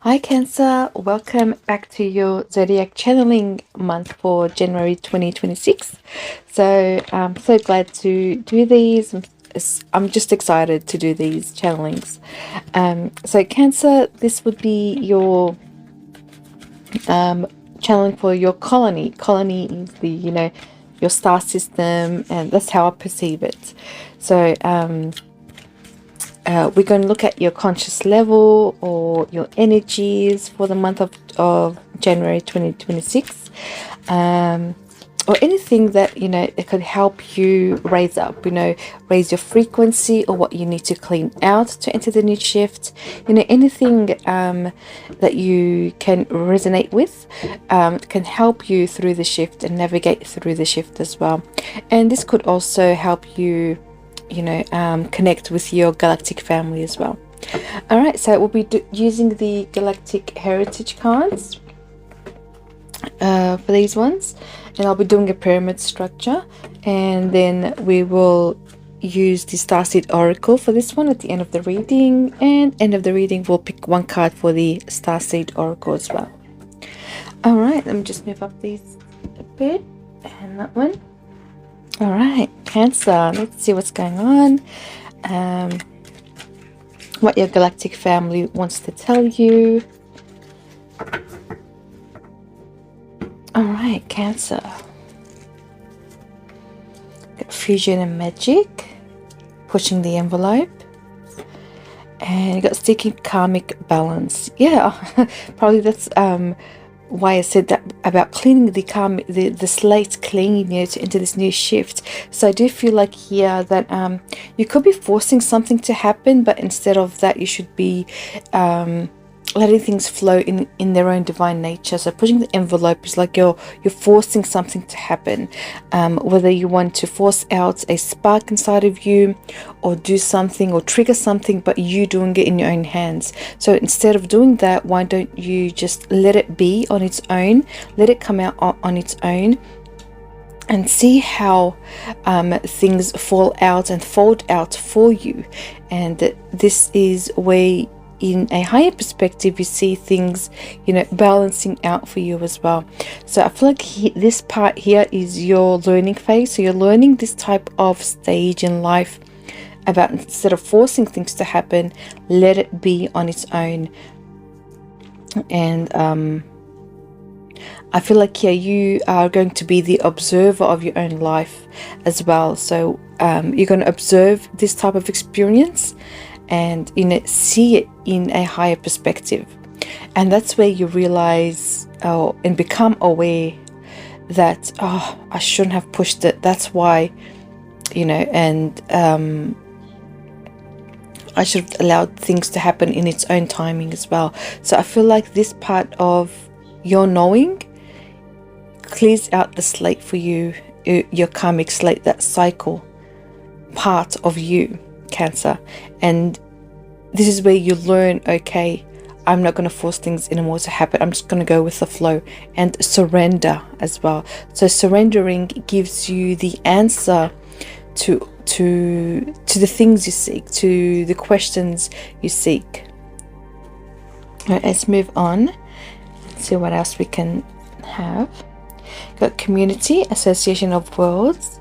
Hi Cancer, welcome back to your Zodiac Channeling month for January 2026. So I'm so glad to do these. I'm just excited to do these channelings. So Cancer, this would be your channeling for your colony. Colony is the, your star system, and that's how I perceive it. So we're going to look at your conscious level or your energies for the month of January 2026, or anything that it could help you raise up, raise your frequency, or what you need to clean out to enter the new shift. Anything that you can resonate with can help you through the shift and navigate through the shift as well. And this could also help you connect with your galactic family as well. All right, so we'll be using the Galactic Heritage cards for these ones, and I'll be doing a pyramid structure, and then we will use the Starseed Oracle for this one at the end of the reading, and end of the reading we'll pick one card for the Starseed Oracle as well. All right, let me just move up these a bit, and that one. All right, Cancer, let's see what's going on, what your galactic family wants to tell you. All right, Cancer. Got fusion and magic, pushing the envelope, and you got seeking karmic balance. Yeah, probably that's why I said that about cleaning the slate clean, to enter this new shift. So I do feel like here that you could be forcing something to happen, but instead of that you should be letting things flow in their own divine nature. So pushing the envelope is like you're forcing something to happen, whether you want to force out a spark inside of you, or do something or trigger something, but you doing it in your own hands. So instead of doing that, why don't you just let it be on its own, let it come out on its own, and see how things fall out and fold out for you. And this is where, in a higher perspective, you see things balancing out for you as well. So I feel like this part here is your learning phase. So you're learning this type of stage in life, about instead of forcing things to happen, let it be on its own. And I feel like here you are going to be the observer of your own life as well. So you're going to observe this type of experience and see it in a higher perspective, and that's where you realize and become aware that I shouldn't have pushed it, that's why and I should have allowed things to happen in its own timing as well. So I feel like this part of your knowing clears out the slate for you, your karmic slate, that cycle part of you, Cancer. And this is where you learn, okay, I'm not going to force things anymore to happen. I'm just going to go with the flow and surrender as well. So surrendering gives you the answer to the things you seek, to the questions you seek. All right, let's move on. Let's see what else we can have. Got community, association of worlds,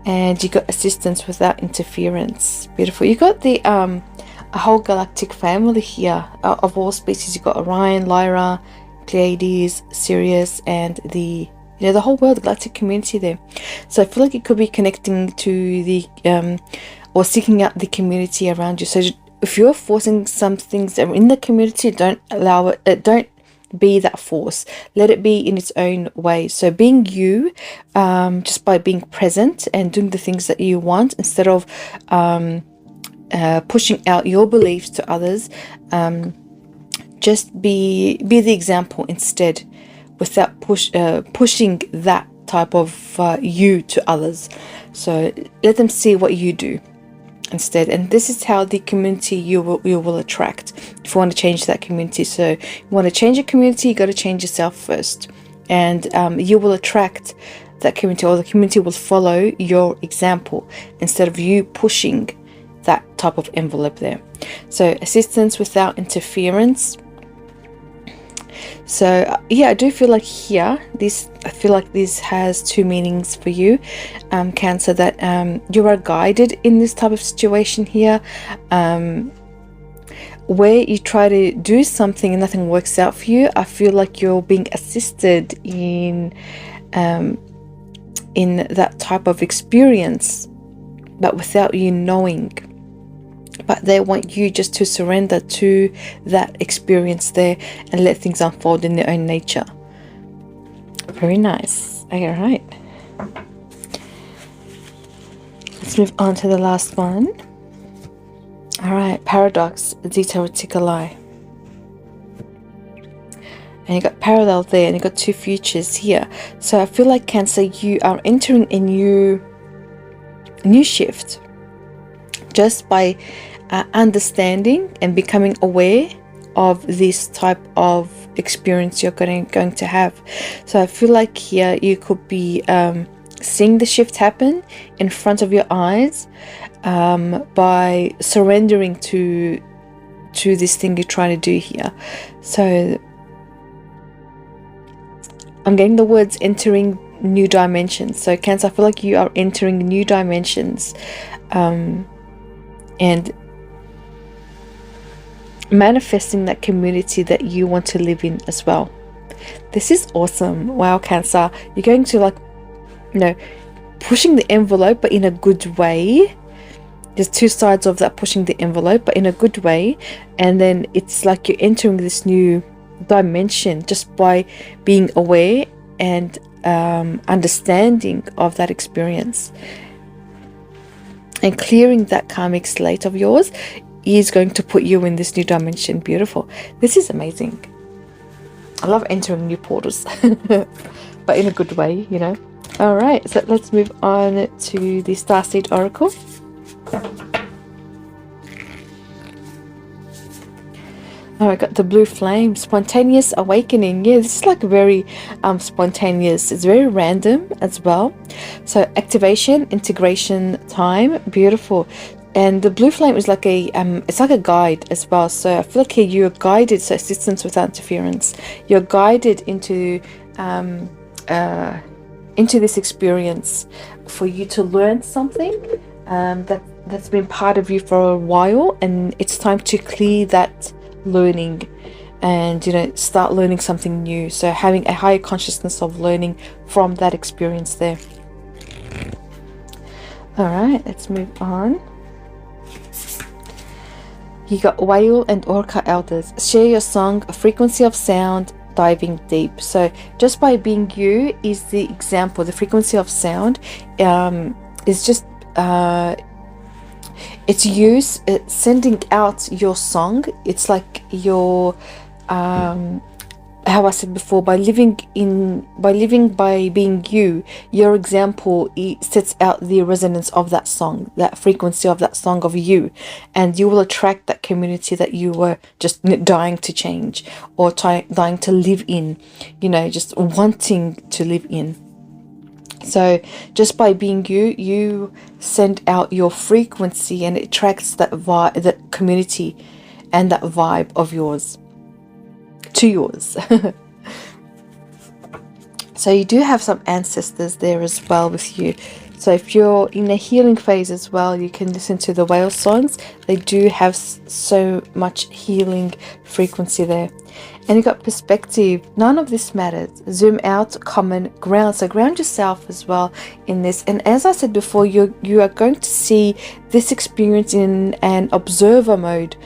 and you got assistance without interference. Beautiful. You got the a whole galactic family here of all species. You got Orion, Lyra, Pleiades, Sirius, and the whole world, the galactic community there. So I feel like it could be connecting to the or seeking out the community around you. So if you're forcing some things that are in the community, don't allow it. Don't be that force. Let it be in its own way. So being you, just by being present and doing the things that you want, instead of pushing out your beliefs to others, just be the example instead, without pushing that type of you to others. So let them see what you do instead, and this is how the community you will attract if you want to change that community. So you want to change a community, you got to change yourself first, and you will attract that community, or the community will follow your example instead of you pushing that type of envelope there. So assistance without interference, So yeah, I do feel like here, I feel like this has two meanings for you, Cancer, that you are guided in this type of situation here, where you try to do something and nothing works out for you. I feel like you're being assisted in that type of experience, but without you knowing. But they want you just to surrender to that experience there and let things unfold in their own nature. Very nice. All right. Let's move on to the last one. All right. Paradox, Zeta Reticuli. And you got parallel there, and you got two futures here. So I feel like, Cancer, you are entering a new shift just by understanding and becoming aware of this type of experience you're going to have. So I feel like here you could be seeing the shift happen in front of your eyes, by surrendering to this thing you're trying to do here. So I'm getting the words entering new dimensions. So Cancer, I feel like you are entering new dimensions, and manifesting that community that you want to live in as well. This is awesome. Wow, Cancer, you're going to, like, pushing the envelope, but in a good way. There's two sides of that, pushing the envelope, but in a good way. And then it's like you're entering this new dimension just by being aware and understanding of that experience, and clearing that karmic slate of yours is going to put you in this new dimension. Beautiful. This is amazing. I love entering new portals, but in a good way, All right, so let's move on to the Starseed Oracle. Oh, I got the blue flame, spontaneous awakening. Yeah, this is like very spontaneous. It's very random as well. So activation, integration time, beautiful. And the blue flame is like it's like a guide as well. So I feel like here you're guided. So assistance without interference. You're guided into this experience for you to learn something that's been part of you for a while, and it's time to clear that learning and start learning something new. So having a higher consciousness of learning from that experience there. All right, let's move on. You got whale and orca elders. Share your song, a frequency of sound, diving deep. So just by being you is the example. The frequency of sound is just it's you sending out your song. It's like your how I said before, by being you, your example, it sets out the resonance of that song, that frequency of that song of you, and you will attract that community that you were just dying to change or dying to live in, just wanting to live in. So just by being you, you send out your frequency, and it attracts that vibe, that community, and that vibe of yours to yours. So you do have some ancestors there as well with you. So if you're in a healing phase as well, you can listen to the whale songs. They do have so much healing frequency there. And you got perspective. None of this matters. Zoom out, common ground. So ground yourself as well in this. And as I said before, you are going to see this experience in an observer mode.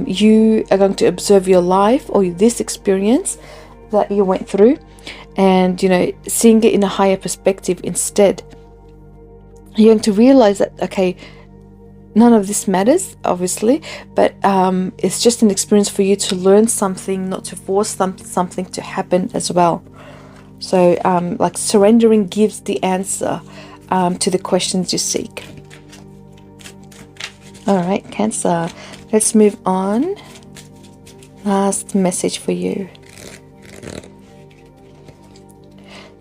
You are going to observe your life or this experience that you went through, and seeing it in a higher perspective instead. You're going to realize that, okay, none of this matters, obviously, but it's just an experience for you to learn something, not to force something to happen as well. So like surrendering gives the answer to the questions you seek. All right, Cancer, let's move on. Last message for you.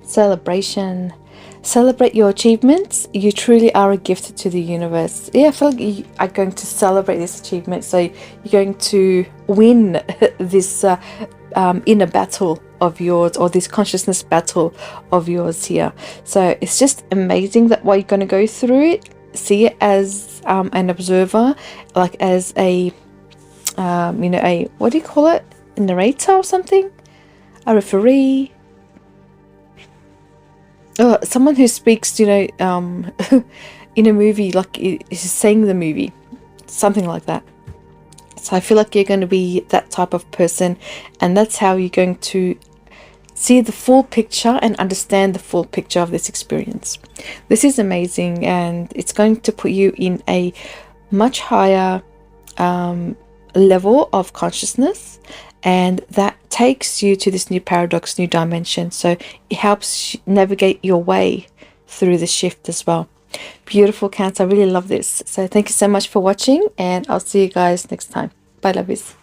Celebration. Celebrate your achievements. You truly are a gift to the universe. Yeah, I feel like you are going to celebrate this achievement. So you're going to win this inner battle of yours, or this consciousness battle of yours here. So it's just amazing that while you're going to go through it, see it as an observer, like as a you know, a, what do you call it, a narrator or something, a referee, someone who speaks, you know, in a movie, like is saying the movie, something like that. So I feel like you're going to be that type of person, and that's how you're going to see the full picture and understand the full picture of this experience. This is amazing, and it's going to put you in a much higher level of consciousness, and that takes you to this new paradox, new dimension. So it helps navigate your way through the shift as well. Beautiful, Cancer. I really love this. So thank you so much for watching, and I'll see you guys next time. Bye, lovies.